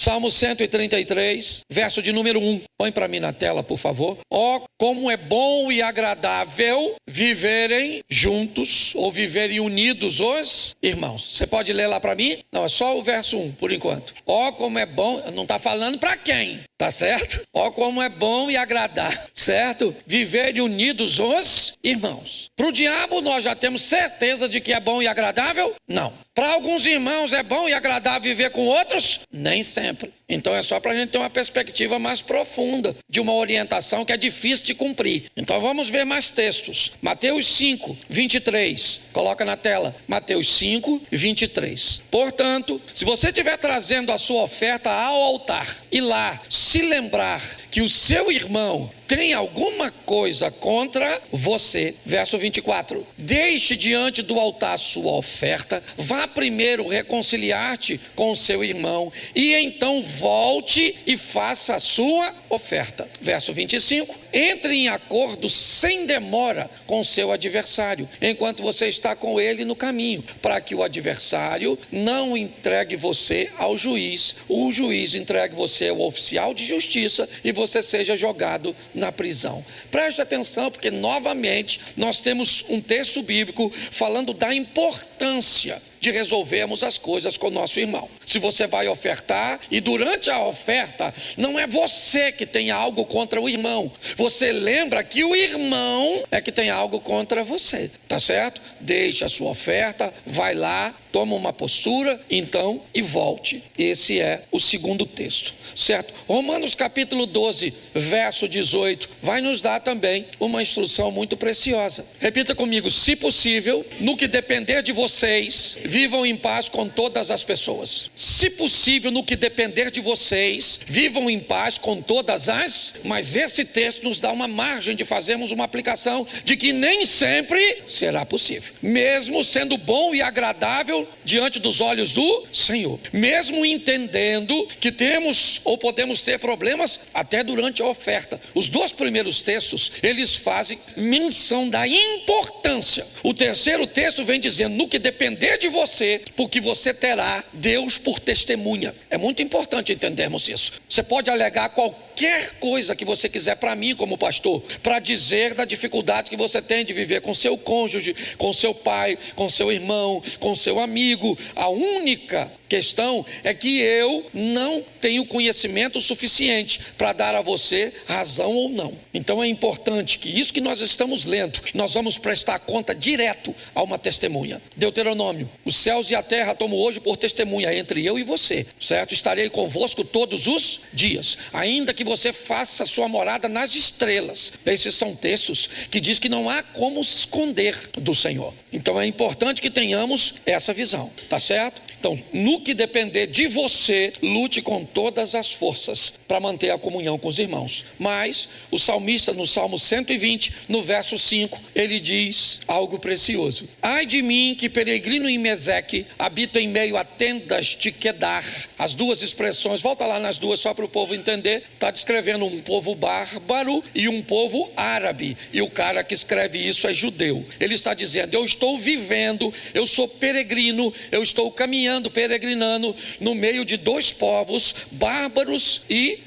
Salmo 133, verso de número 1. Põe para mim na tela, por favor. Ó, como é bom e agradável viverem juntos ou viverem unidos os irmãos. Você pode ler lá para mim? Não, é só o verso 1, por enquanto. Ó, como é bom, não está falando para quem, tá certo? Ó, como é bom e agradável, certo? Viverem unidos os irmãos. Para o diabo nós já temos certeza de que é bom e agradável? Não. Para alguns irmãos é bom e agradável viver com outros? Nem sempre. Então é só para a gente ter uma perspectiva mais profunda de uma orientação que é difícil de cumprir. Então vamos ver mais textos. Mateus 5, 23. Coloca na tela. Mateus 5, 23. Portanto, se você estiver trazendo a sua oferta ao altar e lá se lembrar que o seu irmão tem alguma coisa contra você, verso 24, deixe diante do altar a sua oferta, vá primeiro reconciliar-te com o seu irmão e então volte e faça a sua oferta. Verso 25, entre em acordo sem demora com o seu adversário, enquanto você está com ele no caminho, para que o adversário não entregue você ao juiz, o juiz entregue você ao oficial de justiça e você seja jogado na prisão. Preste atenção, porque novamente nós temos um texto bíblico falando da importância de resolvermos as coisas com o nosso irmão. Se você vai ofertar e durante a oferta não é você que tem algo contra o irmão, você lembra que o irmão é que tem algo contra você, tá certo? Deixa a sua oferta, vai lá, toma uma postura, então, e volte. Esse é o segundo texto, certo? Romanos capítulo 12, verso 18, vai nos dar também uma instrução muito preciosa. Repita comigo: se possível, no que depender de vocês, vivam em paz com todas as pessoas. Se possível, no que depender de vocês, vivam em paz com todas as... Mas esse texto nos dá uma margem de fazermos uma aplicação de que nem sempre será possível. Mesmo sendo bom e agradável diante dos olhos do Senhor. Mesmo entendendo que temos ou podemos ter problemas até durante a oferta. Os dois primeiros textos, eles fazem menção da importância. O terceiro texto vem dizendo, no que depender de você, porque você terá Deus por testemunha. É muito importante entendermos isso. Você pode alegar qualquer coisa que você quiser para mim como pastor, para dizer da dificuldade que você tem de viver com seu cônjuge, com seu pai, com seu irmão, com seu amigo. A única questão é que eu não tenho conhecimento suficiente para dar a você razão ou não. Então é importante que isso que nós estamos lendo, nós vamos prestar conta direto a uma testemunha. Deuteronômio: os céus e a terra tomo hoje por testemunha entre eu e você, certo? Estarei convosco todos os dias, ainda que você faça sua morada nas estrelas. Esses são textos que diz que não há como esconder do Senhor. Então é importante que tenhamos essa visão, tá certo? Então, no que depender de você, lute com todas as forças para manter a comunhão com os irmãos. Mas o salmista, no Salmo 120, no verso 5, ele diz algo precioso: ai de mim que peregrino em Meseque, habito em meio a tendas de Quedar. As duas expressões, volta lá nas duas só para o povo entender, está descrevendo um povo bárbaro e um povo árabe, e o cara que escreve isso é judeu. Ele está dizendo, eu estou vivendo, eu sou peregrino, eu estou caminhando, peregrinando no meio de dois povos, bárbaros e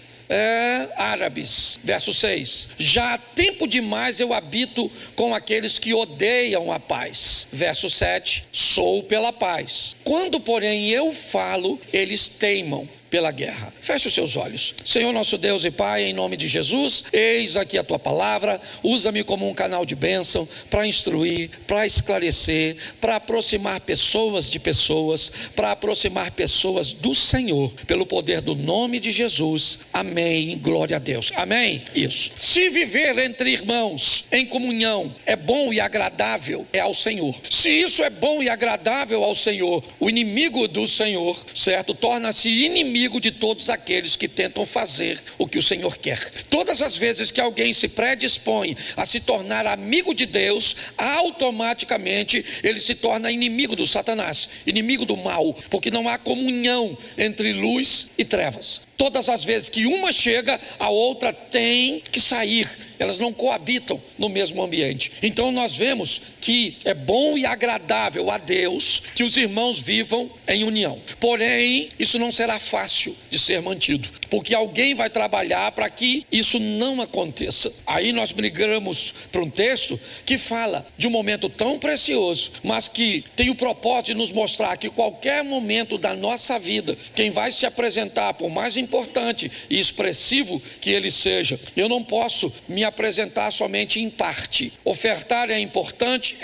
árabes. Verso 6, já há tempo demais eu habito com aqueles que odeiam a paz. Verso 7, sou pela paz. Quando, porém, eu falo, eles teimam pela guerra. Feche os seus olhos. Senhor nosso Deus e Pai, em nome de Jesus, eis aqui a tua palavra, usa-me como um canal de bênção para instruir, para esclarecer, para aproximar pessoas de pessoas, para aproximar pessoas do Senhor, pelo poder do nome de Jesus. Amém. Glória a Deus. Amém. Isso. Se viver entre irmãos em comunhão é bom e agradável, é ao Senhor. Se isso é bom e agradável ao Senhor, o inimigo do Senhor, certo, torna-se inimigo de todos aqueles que tentam fazer o que o Senhor quer. Todas as vezes que alguém se predispõe a se tornar amigo de Deus, automaticamente ele se torna inimigo do Satanás, inimigo do mal, porque não há comunhão entre luz e trevas. Todas as vezes que uma chega, a outra tem que sair. Elas não coabitam no mesmo ambiente. Então nós vemos que é bom e agradável a Deus que os irmãos vivam em união. Porém, isso não será fácil de ser mantido, porque alguém vai trabalhar para que isso não aconteça. Aí nós migramos para um texto que fala de um momento tão precioso, mas que tem o propósito de nos mostrar que qualquer momento da nossa vida, quem vai se apresentar, por mais importante e expressivo que ele seja, eu não posso me apresentar somente em parte. Ofertar é importante?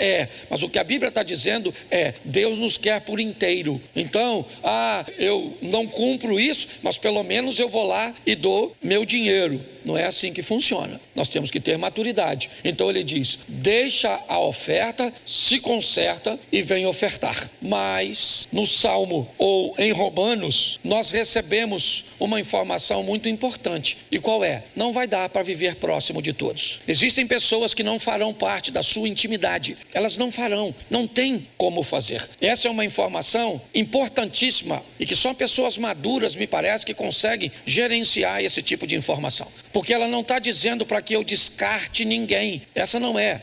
Mas o que a Bíblia está dizendo é, Deus nos quer por inteiro. Então, eu não cumpro isso, mas pelo menos eu vou lá e dou meu dinheiro. Não é assim que funciona. Nós temos que ter maturidade. Então ele diz, deixa a oferta, se conserta e vem ofertar. Mas no Salmo ou em Romanos, nós recebemos uma informação muito importante. E qual é? Não vai dar para viver próximo de todos. Existem pessoas que não farão parte da sua intimidade. Elas não farão, não tem como fazer. Essa é uma informação importantíssima e que só pessoas maduras, me parece, que conseguem gerenciar esse tipo de informação. Porque ela não está dizendo para que eu descarte ninguém. Essa não é.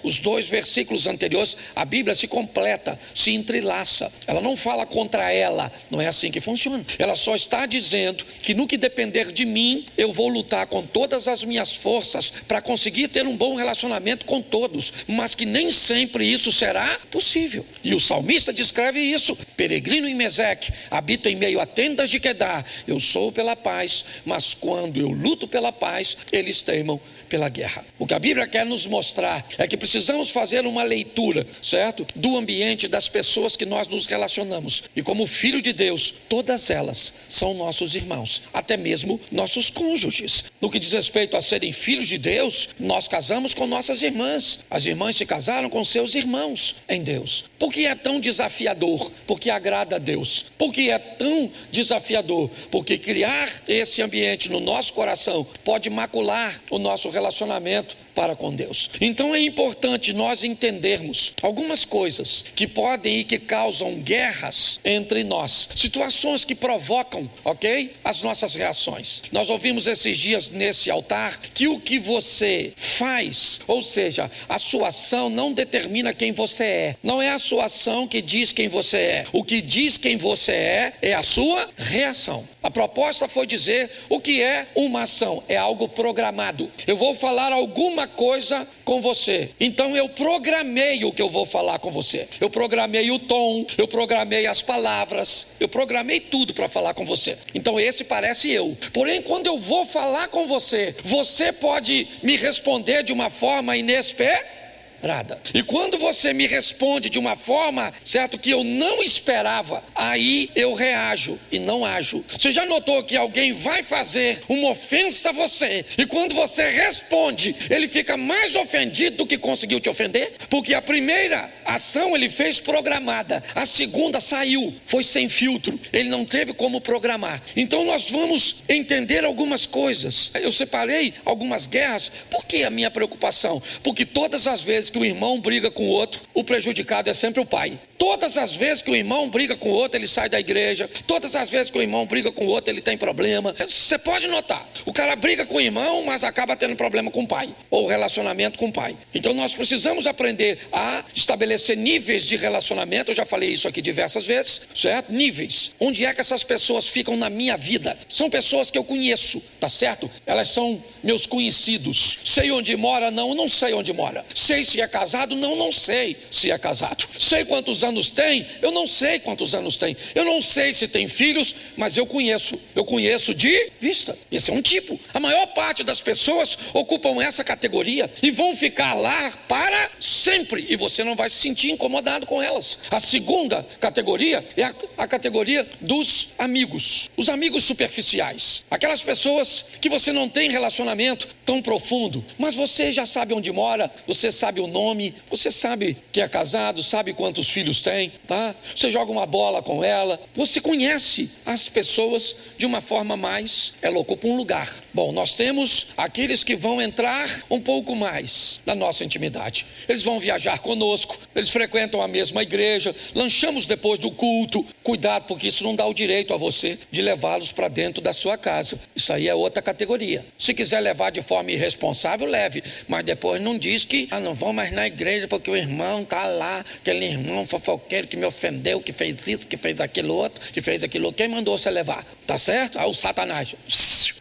Os 2 versículos anteriores, a Bíblia se completa, se entrelaça. Ela não fala contra ela, não é assim que funciona. Ela só está dizendo que no que depender de mim, eu vou lutar com todas as minhas forças para conseguir ter um bom relacionamento com todos, mas que nem sempre isso será possível. E o salmista descreve isso: peregrino em Meseque, habito em meio a tendas de Quedar, eu sou pela paz, mas quando eu luto pela paz, eles teimam pela guerra. O que a Bíblia quer nos mostrar é que precisamos fazer uma leitura, certo? Do ambiente das pessoas que nós nos relacionamos. E como filho de Deus, todas elas são nossos irmãos, até mesmo nossos cônjuges. No que diz respeito a serem filhos de Deus, nós casamos com nossas irmãs. As irmãs se casaram com seus irmãos em Deus. Por que é tão desafiador? Porque agrada a Deus. Por que é tão desafiador? Porque criar esse ambiente no nosso coração pode macular o nosso relacionamento para com Deus. Então é importante nós entendermos algumas coisas que podem e que causam guerras entre nós, situações que provocam, ok? As nossas reações. Nós ouvimos esses dias nesse altar que o que você faz, ou seja, a sua ação não determina quem você é. Não é a sua ação que diz quem você é. O que diz quem você é a sua reação. A proposta foi dizer o que é uma ação. É algo programado. Eu vou falar alguma coisa com você, então eu programei o que eu vou falar com você. Eu programei o tom, eu programei as palavras, eu programei tudo para falar com você. Então esse parece eu. Porém, quando eu vou falar com você, você pode me responder de uma forma inesperada. E quando você me responde de uma forma, certo, que eu não esperava, aí eu reajo e não ajo. Você já notou que alguém vai fazer uma ofensa a você, e quando você responde, ele fica mais ofendido do que conseguiu te ofender? Porque a primeira ação ele fez programada, a segunda saiu, foi sem filtro, ele não teve como programar. Então nós vamos entender algumas coisas. Eu separei algumas guerras. Por que a minha preocupação? Porque todas as vezes que o irmão briga com o outro, o prejudicado é sempre o pai. Todas as vezes que o irmão briga com o outro, ele sai da igreja. Todas as vezes que o irmão briga com o outro, ele tem problema. Você pode notar, o cara briga com o irmão, mas acaba tendo problema com o pai, ou relacionamento com o pai. Então nós precisamos aprender a estabelecer níveis de relacionamento. Eu já falei isso aqui diversas vezes, certo? Níveis. Onde é que essas pessoas ficam na minha vida? São pessoas que eu conheço, tá certo? Elas são meus conhecidos. Sei onde mora? Não, não sei onde mora. Sei se é casado? Não, não sei se é casado. Sei quantos anos tem? Eu não sei quantos anos tem. Eu não sei se tem filhos, mas eu conheço de vista. Esse é um tipo. A maior parte das pessoas ocupam essa categoria e vão ficar lá para sempre, e você não vai se sentir incomodado com elas. A segunda categoria é a categoria dos amigos. Os amigos superficiais. Aquelas pessoas que você não tem relacionamento tão profundo, mas você já sabe onde mora, você sabe o nome, você sabe que é casado, sabe quantos filhos tem, tá? Você joga uma bola com ela, você conhece as pessoas de uma forma mais, ela ocupa um lugar. Bom, nós temos aqueles que vão entrar um pouco mais na nossa intimidade. Eles vão viajar conosco, eles frequentam a mesma igreja, lanchamos depois do culto. Cuidado, porque isso não dá o direito a você de levá-los para dentro da sua casa. Isso aí é outra categoria. Se quiser levar de forma irresponsável, leve, mas depois não diz que não vão mais na igreja porque o irmão está lá, aquele irmão fofoqueiro que me ofendeu, que fez isso, que fez aquilo outro, que fez aquilo outro. Quem mandou você levar? Tá certo? O Satanás.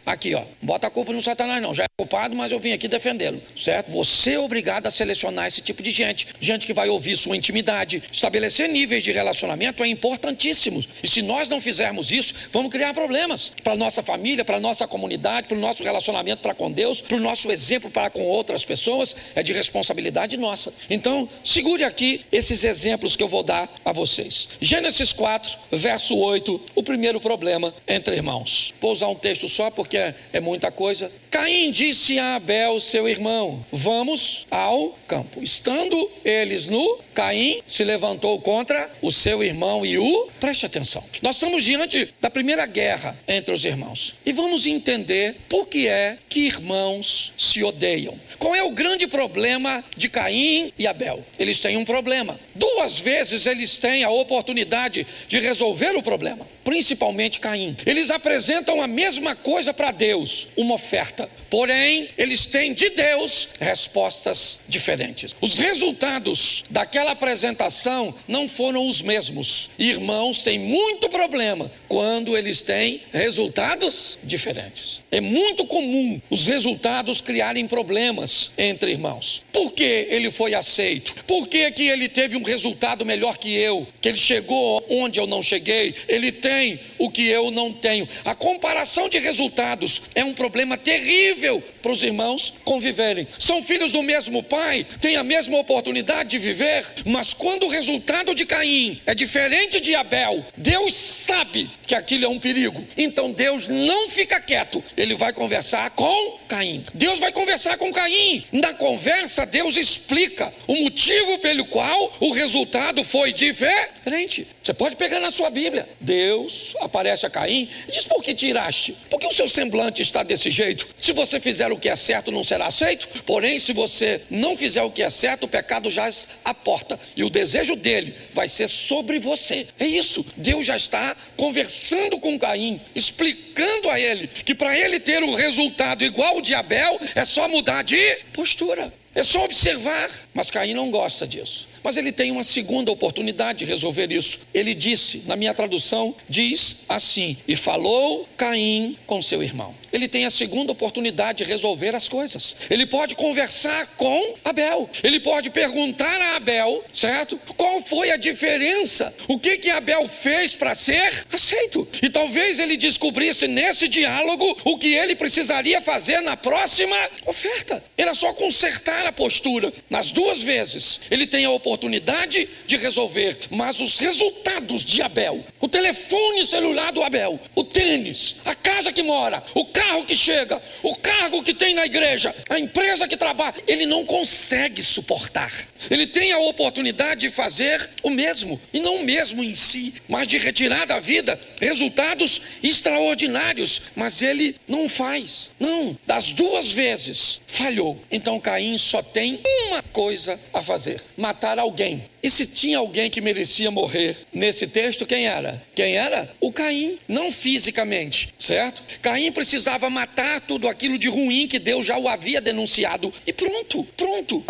Aqui, ó, bota a culpa no Satanás não, já é culpado, mas eu vim aqui defendê-lo, certo? Você é obrigado a selecionar esse tipo de gente que vai ouvir sua intimidade. Estabelecer níveis de relacionamento é importantíssimo, e se nós não fizermos isso, vamos criar problemas para a nossa família, para a nossa comunidade, para o nosso relacionamento para com Deus, para o nosso exemplo para com outras pessoas. É de responsabilidade nossa. Então, segure aqui esses exemplos que eu vou dar a vocês. Gênesis 4, verso 8, o primeiro problema entre irmãos. Vou usar um texto só porque é muita coisa. Caim disse a Abel, seu irmão: vamos ao campo. Estando eles nu, Caim se levantou contra o seu irmão e preste atenção, nós estamos diante da primeira guerra entre os irmãos, e vamos entender por que é que irmãos se odeiam. Qual é o grande problema de Caim e Abel? Eles têm um problema. 2 vezes eles têm a oportunidade de resolver o problema, principalmente Caim. Eles apresentam a mesma coisa para Deus, uma oferta. Porém, eles têm de Deus respostas diferentes. Os resultados daquela apresentação não foram os mesmos. Irmãos têm muito problema quando eles têm resultados diferentes. É muito comum os resultados criarem problemas entre irmãos. Por que ele foi aceito? Por que ele teve um resultado melhor que eu? Que ele chegou onde eu não cheguei? Ele tem o que eu não tenho. A comparação de resultados é um problema terrível para os irmãos conviverem. São filhos do mesmo pai, têm a mesma oportunidade de viver, mas quando o resultado de Caim é diferente de Abel, Deus sabe que aquilo é um perigo. Então Deus não fica quieto, ele vai conversar com Caim. Deus vai conversar com Caim. Na conversa, Deus explica o motivo pelo qual o resultado foi diferente. Você pode pegar na sua Bíblia. Deus aparece a Caim e diz: por que tiraste? Por que o seu semblante está desse jeito? Se você fizer o que é certo, não será aceito. Porém, se você não fizer o que é certo, o pecado jaz à porta, e o desejo dele vai ser sobre você. É isso. Deus já está conversando com Caim, explicando a ele que para ele ter um resultado igual ao de Abel, é só mudar de postura. É só observar. Mas Caim não gosta disso. Mas ele tem uma segunda oportunidade de resolver isso. Ele disse, na minha tradução, diz assim: e falou Caim com seu irmão. Ele tem a segunda oportunidade de resolver as coisas. Ele pode conversar com Abel. Ele pode perguntar a Abel, certo? Qual foi a diferença? O que Abel fez para ser aceito? E talvez ele descobrisse nesse diálogo o que ele precisaria fazer na próxima oferta. Era só consertar a postura. Nas 2 vezes, ele tem a oportunidade de resolver, mas os resultados de Abel, o telefone celular do Abel, o tênis, a casa que mora, o carro que chega, o cargo que tem na igreja, a empresa que trabalha, ele não consegue suportar. Ele tem a oportunidade de fazer o mesmo, e não o mesmo em si, mas de retirar da vida resultados extraordinários, mas ele não faz. Não, das 2 vezes falhou. Então Caim só tem uma coisa a fazer: matar alguém. E se tinha alguém que merecia morrer nesse texto, quem era? Quem era? O Caim, não fisicamente, certo? Caim precisava matar tudo aquilo de ruim que Deus já o havia denunciado, e pronto.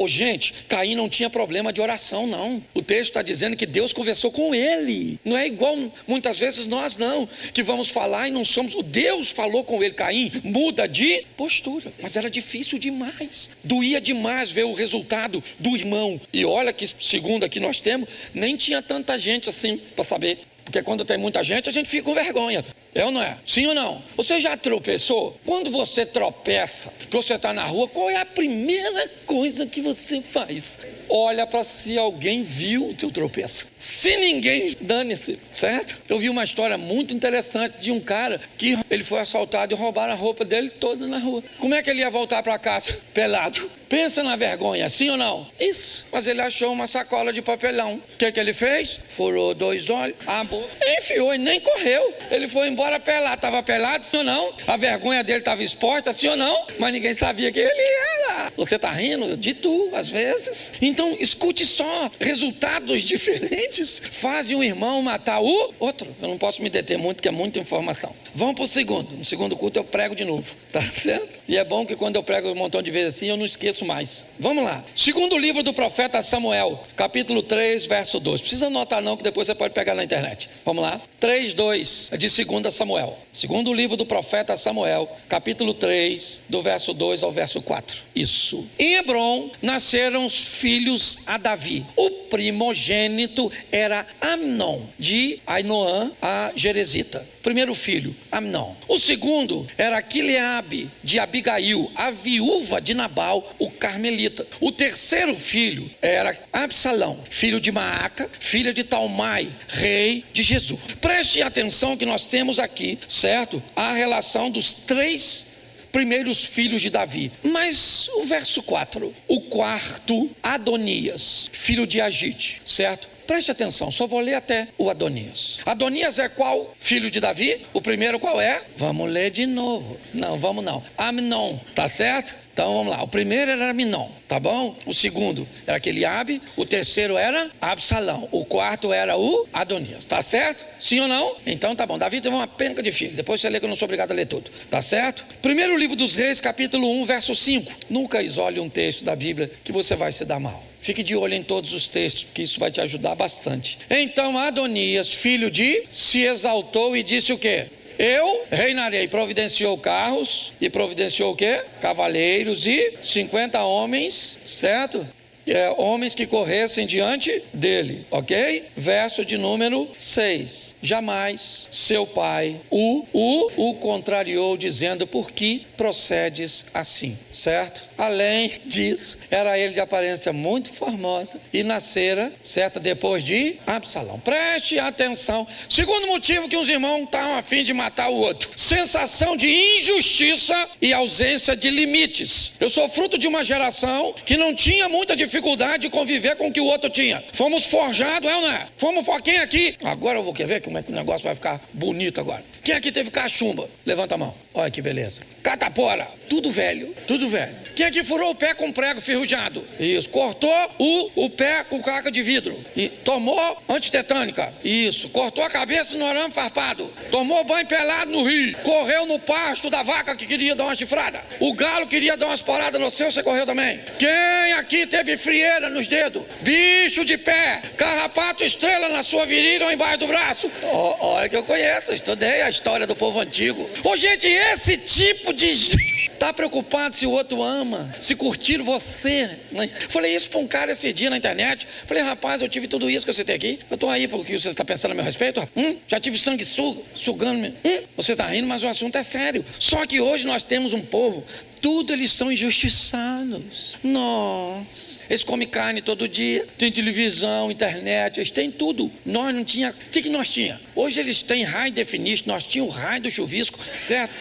Gente, Caim não tinha problema de oração, não. O texto está dizendo que Deus conversou com ele. Não é igual muitas vezes nós não, que vamos falar e não somos. Deus falou com ele. Caim muda de postura, mas era difícil demais, doía demais ver o resultado do irmão. E olha que, segundo aqui nós temos, nem tinha tanta gente assim para saber, porque quando tem muita gente a gente fica com vergonha. É ou não é? Sim ou não? Você já tropeçou? Quando você tropeça, que você está na rua, qual é a primeira coisa que você faz? Olha para se alguém viu o teu tropeço. Se ninguém, dane-se, certo? Eu vi uma história muito interessante de um cara que ele foi assaltado e roubaram a roupa dele toda na rua. Como é que ele ia voltar para casa? Pelado. Pensa na vergonha, sim ou não? Isso. Mas ele achou uma sacola de papelão. O que ele fez? Furou 2 olhos, a boca, enfiou e nem correu. Ele foi embora pelado. Estava pelado, sim ou não? A vergonha dele estava exposta, sim ou não? Mas ninguém sabia quem ele era. Você está rindo de tu, às vezes. Então, escute só. Resultados diferentes fazem um irmão matar o outro. Eu não posso me deter muito, porque é muita informação. Vamos para o segundo. No segundo culto eu prego de novo. Tá certo? E é bom que quando eu prego um montão de vezes assim, eu não esqueço mais. Vamos lá. Segundo livro do profeta Samuel, capítulo 3, verso 2. Precisa anotar não, que depois você pode pegar na internet. Vamos lá. 3, 2, é de 2 Samuel. Segundo livro do profeta Samuel, capítulo 3, do verso 2 ao verso 4. Isso. Em Hebrom nasceram os filhos a Davi. O primogênito era Amnon, de Ainoã a Jerezita. Primeiro filho, Amnon. O segundo era Quileabe, de Abigail, a viúva de Nabal, o carmelita. O terceiro filho era Absalão, filho de Maaca, filha de Talmai, rei de Jesus. Preste atenção que nós temos aqui, certo? A relação dos 3 primeiros filhos de Davi. Mas o verso 4, o quarto, Adonias, filho de Agite, certo? Preste atenção, só vou ler até o Adonias. Adonias é qual filho de Davi? O primeiro qual é? Vamos ler de novo. Não, vamos não. Amnon, tá certo? Então vamos lá, o primeiro era Amnon, tá bom? O segundo era Quileabe, o terceiro era Absalão, o quarto era o Adonias, tá certo? Sim ou não? Então tá bom, Davi teve uma penca de filho, depois você lê que eu não sou obrigado a ler tudo, tá certo? Primeiro livro dos Reis, capítulo 1, verso 5. Nunca isole um texto da Bíblia que você vai se dar mal. Fique de olho em todos os textos, porque isso vai te ajudar bastante. Então Adonias, filho de, se exaltou e disse o quê? Eu reinarei. Providenciou carros e providenciou o quê? Cavaleiros e 50 homens, certo? Homens que corressem diante dele, ok? Verso de número 6. Jamais seu pai o contrariou, dizendo: por que procedes assim, certo? Além disso, era ele de aparência muito formosa e nascera, certo? Depois de Absalão. Preste atenção. Segundo motivo que os irmãos estavam a fim de matar o outro: sensação de injustiça e ausência de limites. Eu sou fruto de uma geração que não tinha muita dificuldade de conviver com o que o outro tinha. Fomos forjados, é ou não é? Quem aqui? Agora eu vou querer ver como é que o negócio vai ficar bonito agora. Quem aqui teve cachumba? Levanta a mão. Olha que beleza. Catapora. Tudo velho. Quem aqui furou o pé com prego ferrujado? Isso. Cortou o pé com caca de vidro. E tomou antitetânica. Isso. Cortou a cabeça no arame farpado. Tomou banho pelado no rio. Correu no pasto da vaca que queria dar uma chifrada. O galo queria dar umas paradas no seu, você correu também. Quem aqui teve frieira nos dedos? Bicho de pé. Carrapato estrela na sua virilha ou embaixo do braço? Olha que eu conheço. Estudei a história do povo antigo. Ô gente, esse tipo de tá preocupado se o outro ama, se curtir você. Falei isso para um cara esse dia na internet. Falei: rapaz, eu tive tudo isso que você tem aqui. Eu tô aí porque você tá pensando a meu respeito. Já tive sangue sugando. Você tá rindo, mas o assunto é sério. Só que hoje nós temos um povo, tudo eles são injustiçados. Nossa, eles comem carne todo dia, tem televisão, internet, eles têm tudo. Nós não tinha. O que nós tinha? Hoje eles têm high definition, nós tínhamos o raio do chuvisco, certo?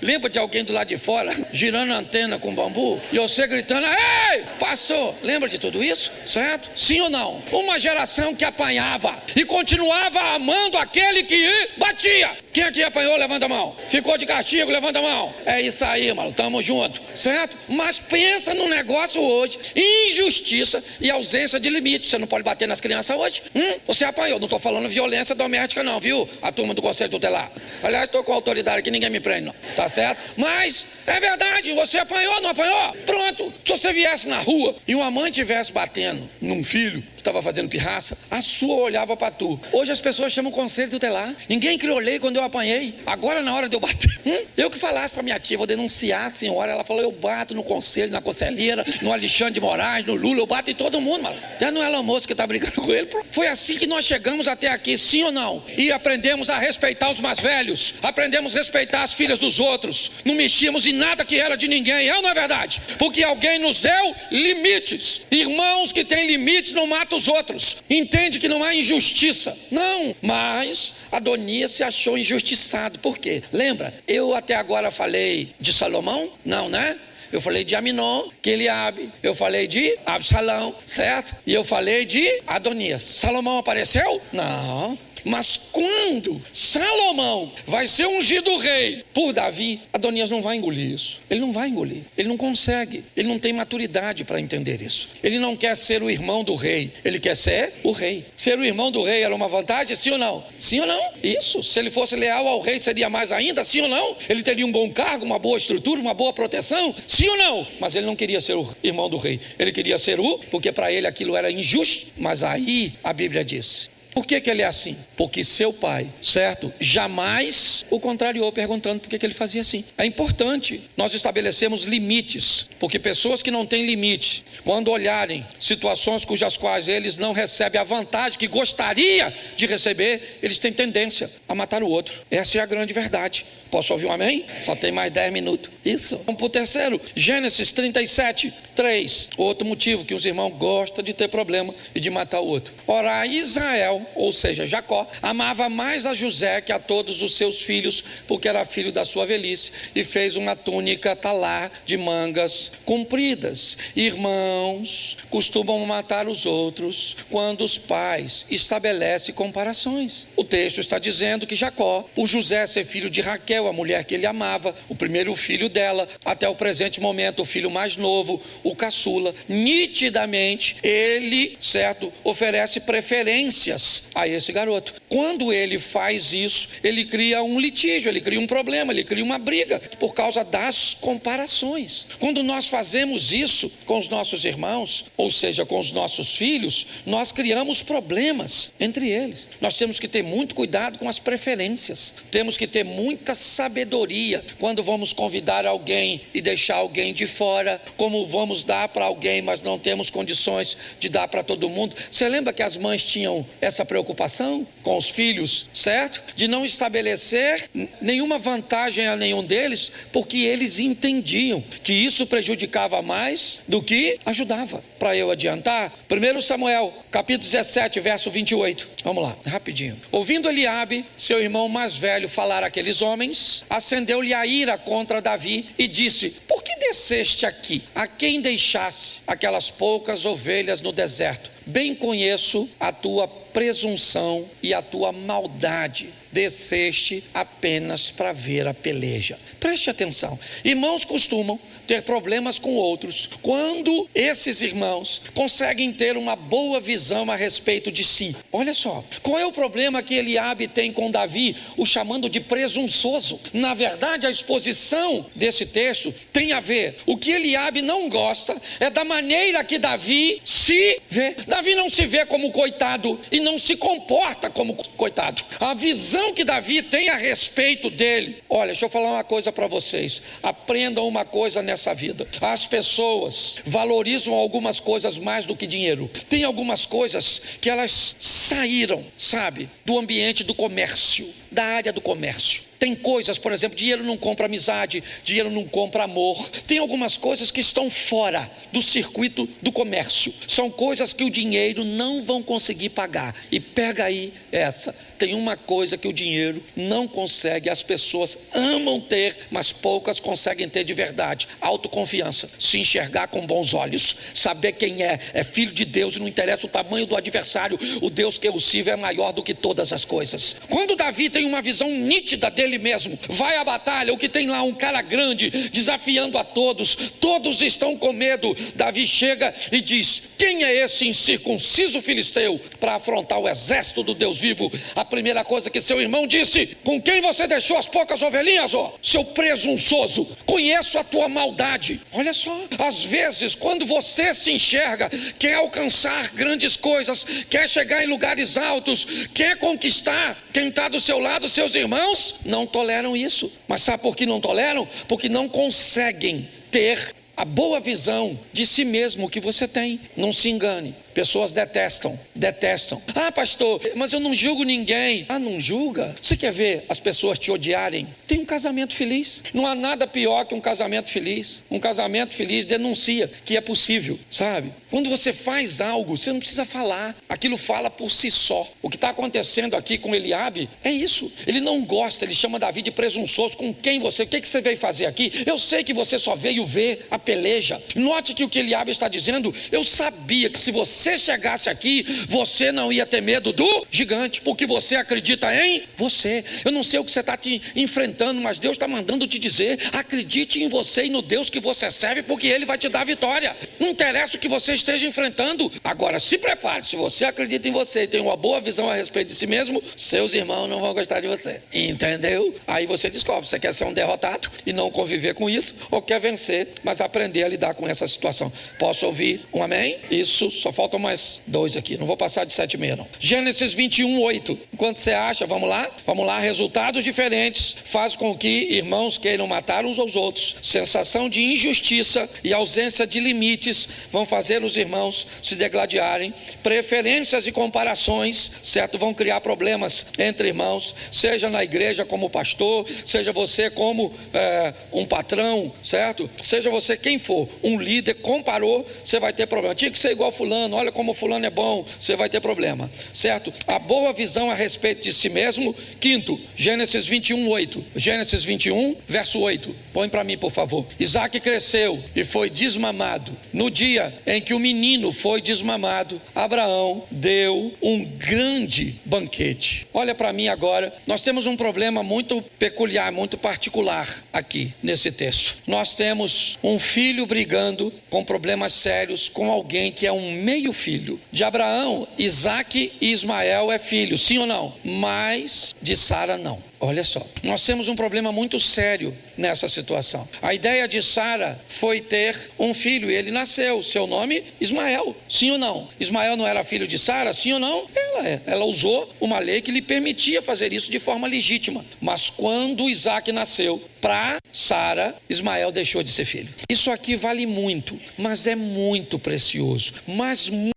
Lembra de alguém do lado de fora girando a antena com bambu e você gritando: ei, passou? Lembra de tudo isso? Certo? Sim ou não? Uma geração que apanhava e continuava amando aquele que batia. Quem aqui apanhou, levanta a mão. Ficou de castigo, levanta a mão. É isso aí, mano, tamo junto, certo? Mas pensa no negócio hoje: injustiça e ausência de limite. Você não pode bater nas crianças hoje. Você apanhou, não tô falando violência doméstica não, viu? A turma do Conselho Tutelar. Aliás, tô com autoridade aqui, ninguém me prende não, tá certo? Mas é verdade, você apanhou, não apanhou? Pronto. Se você viesse na rua e uma mãe estivesse batendo num filho que estava fazendo pirraça, a sua olhava para tu. Hoje as pessoas chamam Conselho Tutelar. Ninguém criou lei quando eu apanhei. Agora na hora de eu bater, eu que falasse para minha tia: vou denunciar a senhora. Ela falou: eu bato no conselho, na conselheira, no Alexandre de Moraes, no Lula, eu bato em todo mundo, mano. Já não é Elon Musk que tá brigando com ele. Foi assim que nós chegamos até aqui, sim ou não? E aprendemos a respeitar os mais velhos, aprendemos a respeitar as filhas dos outros, não mexíamos em nada que era de ninguém, é ou não é verdade? Porque alguém nos deu limites. Irmãos que têm limites não matam os outros. Entende que não há injustiça? Não, mas Adonias se achou injustiçado. Por quê? Lembra? Eu até agora falei de Salomão? Não, né? Eu falei de Amnon, Quileabe, eu falei de Absalão, certo? E eu falei de Adonias. Salomão apareceu? Não. Mas quando Salomão vai ser ungido rei por Davi, Adonias não vai engolir isso. Ele não vai engolir. Ele não consegue. Ele não tem maturidade para entender isso. Ele não quer ser o irmão do rei. Ele quer ser o rei. Ser o irmão do rei era uma vantagem, sim ou não? Sim ou não? Isso. Se ele fosse leal ao rei, seria mais ainda, sim ou não? Ele teria um bom cargo, uma boa estrutura, uma boa proteção, sim ou não? Mas ele não queria ser o irmão do rei. Ele queria ser porque para ele aquilo era injusto. Mas aí a Bíblia diz: por que ele é assim? Porque seu pai, certo? Jamais o contrariou, perguntando por que ele fazia assim. É importante nós estabelecermos limites, porque pessoas que não têm limite, quando olharem situações cujas quais eles não recebem a vantagem que gostaria de receber, eles têm tendência a matar o outro. Essa é a grande verdade. Posso ouvir um amém? Só tem mais 10 minutos. Isso. Vamos para o terceiro. Gênesis 37, 3. Outro motivo que os irmãos gostam de ter problema e de matar o outro. Ora, Israel, ou seja, Jacó, amava mais a José que a todos os seus filhos, porque era filho da sua velhice, e fez uma túnica talar de mangas compridas. Irmãos costumam matar os outros quando os pais estabelecem comparações. O texto está dizendo que Jacó, por José ser filho de Raquel, a mulher que ele amava, o primeiro filho dela, até o presente momento o filho mais novo, o caçula, nitidamente ele, certo, oferece preferências a esse garoto. Quando ele faz isso, ele cria um litígio, ele cria um problema, ele cria uma briga por causa das comparações. Quando nós fazemos isso com os nossos irmãos, ou seja, com os nossos filhos, nós criamos problemas entre eles. Nós temos que ter muito cuidado com as preferências, temos que ter muita sabedoria quando vamos convidar alguém e deixar alguém de fora, como vamos dar para alguém, mas não temos condições de dar para todo mundo. Você lembra que as mães tinham essa preocupação com os filhos, certo? De não estabelecer nenhuma vantagem a nenhum deles, porque eles entendiam que isso prejudicava mais do que ajudava. Para eu adiantar, 1 Samuel, capítulo 17, verso 28. Vamos lá, rapidinho. Ouvindo Eliabe, seu irmão mais velho, falar àqueles homens, acendeu-lhe a ira contra Davi e disse: por que desceste aqui? A quem deixasse aquelas poucas ovelhas no deserto? Bem conheço a tua presunção e a tua maldade. Desceste apenas para ver a peleja. Preste atenção. Irmãos costumam ter problemas com outros quando esses irmãos conseguem ter uma boa visão a respeito de si. Olha só, qual é o problema que Eliabe tem com Davi, o chamando de presunçoso? Na verdade, a exposição desse texto tem a ver. O que Eliabe não gosta é da maneira que Davi se vê. Davi não se vê como coitado e não se comporta como coitado. A visão que Davi tem a respeito dele. Olha, deixa eu falar uma coisa para vocês. Aprendam uma coisa nessa vida. As pessoas valorizam algumas coisas mais do que dinheiro. Tem algumas coisas que elas saíram, sabe, do ambiente do comércio, da área do comércio. Tem coisas, por exemplo, dinheiro não compra amizade, dinheiro não compra amor. Tem algumas coisas que estão fora do circuito do comércio. São coisas que o dinheiro não vão conseguir pagar. E pega aí essa. Tem uma coisa que o dinheiro não consegue, as pessoas amam ter, mas poucas conseguem ter de verdade: autoconfiança, se enxergar com bons olhos, saber quem é filho de Deus e não interessa o tamanho do adversário, o Deus que eu sirvo é maior do que todas as coisas. Quando Davi tem uma visão nítida dele mesmo, vai à batalha, o que tem lá um cara grande, desafiando a todos, todos estão com medo. Davi chega e diz: quem é esse incircunciso filisteu para afrontar o exército do Deus vivo? A primeira coisa que seu irmão disse: com quem você deixou as poucas ovelhinhas, ó? Seu presunçoso, conheço a tua maldade. Olha só, às vezes quando você se enxerga, quer alcançar grandes coisas, quer chegar em lugares altos, quer conquistar quem está do seu lado, seus irmãos não toleram isso. Mas sabe por que não toleram? Porque não conseguem ter a boa visão de si mesmo que você tem. Não se engane. Pessoas detestam. Ah, pastor, mas eu não julgo ninguém. Ah, não julga? Você quer ver as pessoas te odiarem? Tem um casamento feliz. Não há nada pior que um casamento feliz. Um casamento feliz denuncia que é possível, sabe? Quando você faz algo, você não precisa falar. Aquilo fala por si só. O que está acontecendo aqui com Eliabe é isso. Ele não gosta, ele chama Davi de presunçoso. Com quem você? O que você veio fazer aqui? Eu sei que você só veio ver a peleja. Note que o que Eliabe está dizendo: eu sabia que se você você chegasse aqui, você não ia ter medo do gigante, porque você acredita em você. Eu não sei o que você está te enfrentando, mas Deus está mandando te dizer: acredite em você e no Deus que você serve, porque Ele vai te dar vitória. Não interessa o que você esteja enfrentando. Agora, se prepare. Se você acredita em você e tem uma boa visão a respeito de si mesmo, seus irmãos não vão gostar de você. Entendeu? Aí você descobre, você quer ser um derrotado e não conviver com isso, ou quer vencer, mas aprender a lidar com essa situação. Posso ouvir um amém? Isso, só faltam mais 2 aqui, não vou passar de 7,5 não. Gênesis 21:8. Enquanto você acha, vamos lá? Vamos lá. Resultados diferentes faz com que irmãos queiram matar uns aos outros. Sensação de injustiça e ausência de limites vão fazer os irmãos se degladiarem. Preferências e comparações, certo? Vão criar problemas entre irmãos, seja na igreja como pastor, seja você como um patrão, certo? Seja você quem for, um líder, comparou, você vai ter problema. Tinha que ser igual fulano, olha como fulano é bom, você vai ter problema, certo? A boa visão a respeito de si mesmo. Quinto, Gênesis 21:8. Gênesis 21, verso 8. Põe para mim, por favor. Isaac cresceu e foi desmamado. No dia em que o menino foi desmamado, Abraão deu um grande banquete. Olha para mim agora. Nós temos um problema muito peculiar, muito particular aqui nesse texto. Nós temos um filho brigando com problemas sérios com alguém que é um meio filho. De Abraão, Isaac e Ismael é filho, sim ou não? Mas de Sara não. Olha só, nós temos um problema muito sério nessa situação. A ideia de Sara foi ter um filho e ele nasceu, seu nome Ismael, sim ou não? Ismael não era filho de Sara, sim ou não? Ela usou uma lei que lhe permitia fazer isso de forma legítima. Mas quando Isaac nasceu, para Sara, Ismael deixou de ser filho. Isso aqui vale muito, mas é muito precioso, mas muito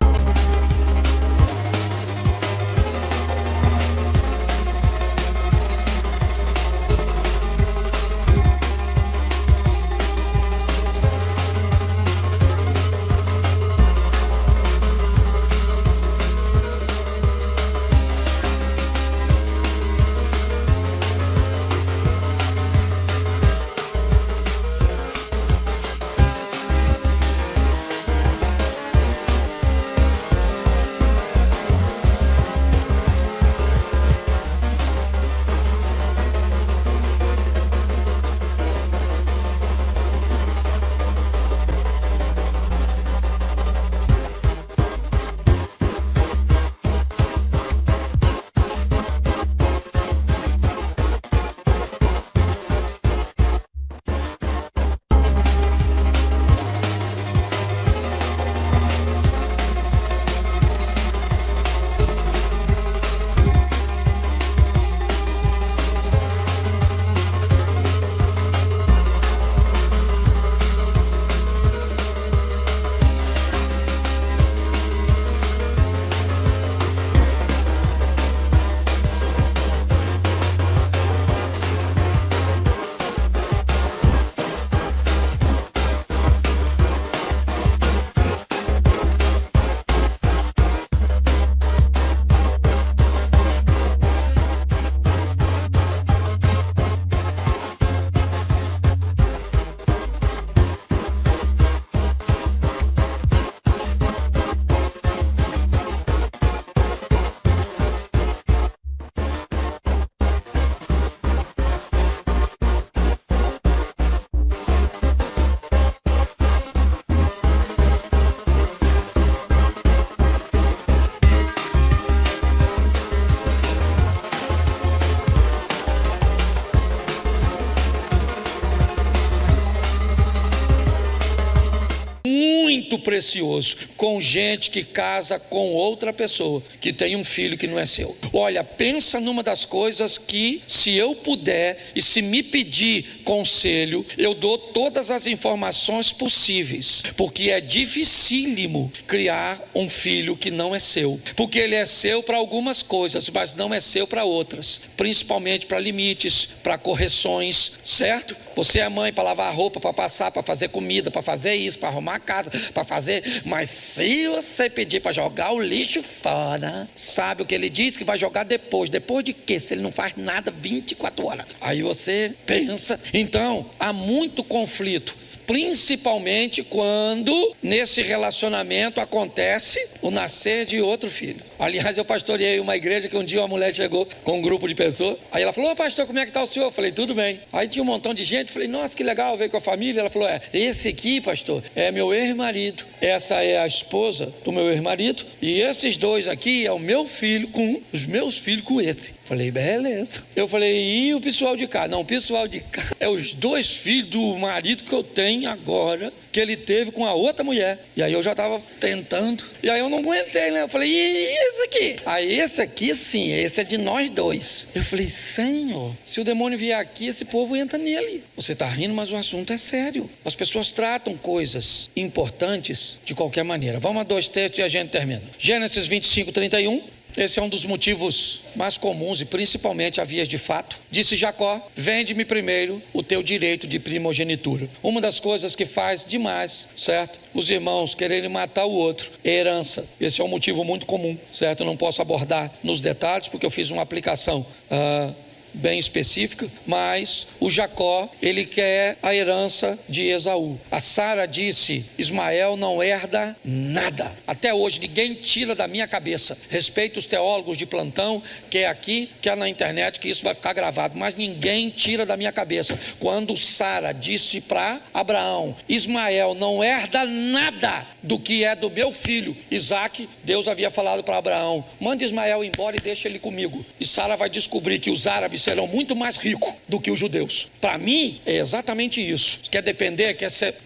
precioso com gente que casa com outra pessoa, que tem um filho que não é seu. Olha, pensa numa das coisas que, se eu puder e se me pedir conselho, eu dou todas as informações possíveis, porque é dificílimo criar um filho que não é seu, porque ele é seu para algumas coisas, mas não é seu para outras, principalmente para limites, para correções, certo? Você é mãe para lavar roupa, para passar, para fazer comida, para fazer isso, para arrumar a casa, para fazer, mas se você pedir para jogar o lixo fora, sabe o que ele diz? Que vai jogar depois de quê? Se ele não faz nada 24 horas, aí você pensa. Então há muito conflito principalmente quando nesse relacionamento acontece o nascer de outro filho. Aliás, eu pastoreei uma igreja que um dia uma mulher chegou com um grupo de pessoas, aí ela falou: pastor, como é que está o senhor? Eu falei: tudo bem. Aí tinha um montão de gente, falei: nossa, que legal, veio com a família. Ela falou: esse aqui, pastor, é meu ex-marido, essa é a esposa do meu ex-marido, e esses dois aqui é o meu filho com os meus filhos com esse. Falei: beleza. Eu falei: e o pessoal de cá? Não, o pessoal de cá é os dois filhos do marido que eu tenho agora, que ele teve com a outra mulher. E aí eu já estava tentando, e aí eu não aguentei, né? Eu falei: e esse aqui? Aí esse aqui sim, esse é de nós dois. Eu falei: Senhor, se o demônio vier aqui, esse povo entra nele. Você está rindo, mas o assunto é sério. As pessoas tratam coisas importantes de qualquer maneira. Vamos a 2 textos e a gente termina. Gênesis 25, 31. Esse é um dos motivos mais comuns e principalmente a vias de fato. Disse Jacó: vende-me primeiro o teu direito de primogenitura. Uma das coisas que faz demais, certo? Os irmãos quererem matar o outro é herança. Esse é um motivo muito comum, certo? Eu não posso abordar nos detalhes porque eu fiz uma aplicação bem específica, mas o Jacó, ele quer a herança de Esaú. A Sara disse: Ismael não herda nada. Até hoje ninguém tira da minha cabeça. Respeito os teólogos de plantão, que é aqui, que é na internet, que isso vai ficar gravado, mas ninguém tira da minha cabeça. Quando Sara disse para Abraão: Ismael não herda nada do que é do meu filho Isaque, Deus havia falado para Abraão: manda Ismael embora e deixa ele comigo. E Sara vai descobrir que os árabes serão muito mais ricos do que os judeus. Para mim é exatamente isso. Quer depender,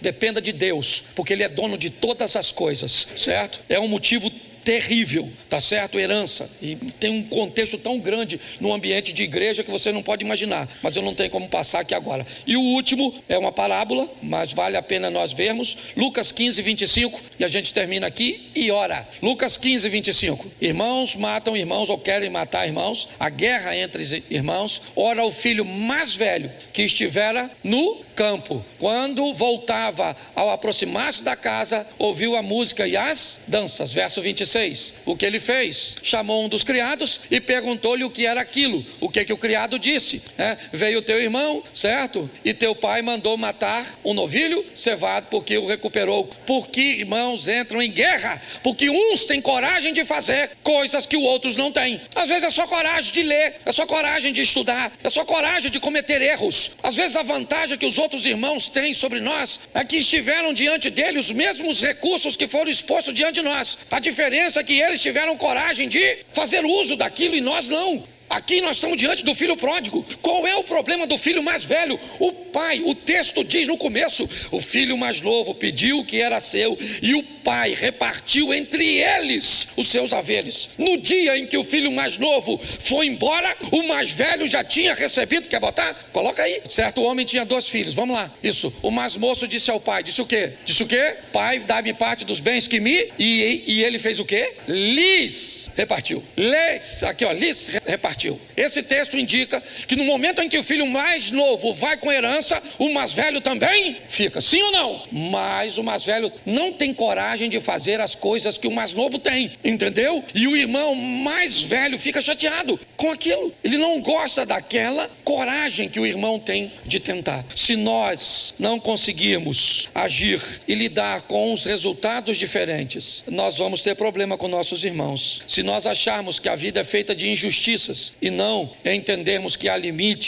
dependa de Deus, porque Ele é dono de todas as coisas, certo? É um motivo terrível, tá certo? Herança. E tem um contexto tão grande no ambiente de igreja que você não pode imaginar, mas eu não tenho como passar aqui agora. E o último é uma parábola, mas vale a pena nós vermos. Lucas 15, 25, e a gente termina aqui e ora. Lucas 15, 25. Irmãos matam irmãos ou querem matar irmãos, a guerra entre irmãos. Ora, o filho mais velho que estivera no campo, quando voltava, ao aproximar-se da casa, ouviu a música e as danças. Verso 26, o que ele fez? Chamou um dos criados e perguntou-lhe o que era aquilo. O que o criado disse? Veio teu irmão, certo? E teu pai mandou matar um novilho cevado porque o recuperou. Porque irmãos entram em guerra? Porque uns têm coragem de fazer coisas que os outros não têm. Às vezes é só coragem de ler, é só coragem de estudar, é só coragem de cometer erros. Às vezes a vantagem que os outros irmãos têm sobre nós é que estiveram diante dele os mesmos recursos que foram expostos diante de nós. A diferença é que eles tiveram coragem de fazer uso daquilo e nós não. Aqui nós estamos diante do filho pródigo. Qual é o problema do filho mais velho? O pai, o texto diz no começo: o filho mais novo pediu o que era seu e o pai repartiu entre eles os seus haveres. No dia em que o filho mais novo foi embora, o mais velho já tinha recebido. Quer botar? Coloca aí. Certo homem tinha 2 filhos, vamos lá. Isso, o mais moço disse ao pai, disse o quê? Disse o quê? Pai, dá-me parte dos bens que me... E ele fez o quê? Lhes repartiu. Lhes repartiu. Esse texto indica que no momento em que o filho mais novo vai com herança, o mais velho também fica, sim ou não? Mas o mais velho não tem coragem de fazer as coisas que o mais novo tem, entendeu? E o irmão mais velho fica chateado com aquilo. Ele não gosta daquela coragem que o irmão tem de tentar. Se nós não conseguirmos agir e lidar com os resultados diferentes, nós vamos ter problema com nossos irmãos. Se nós acharmos que a vida é feita de injustiças e não entendermos que há limite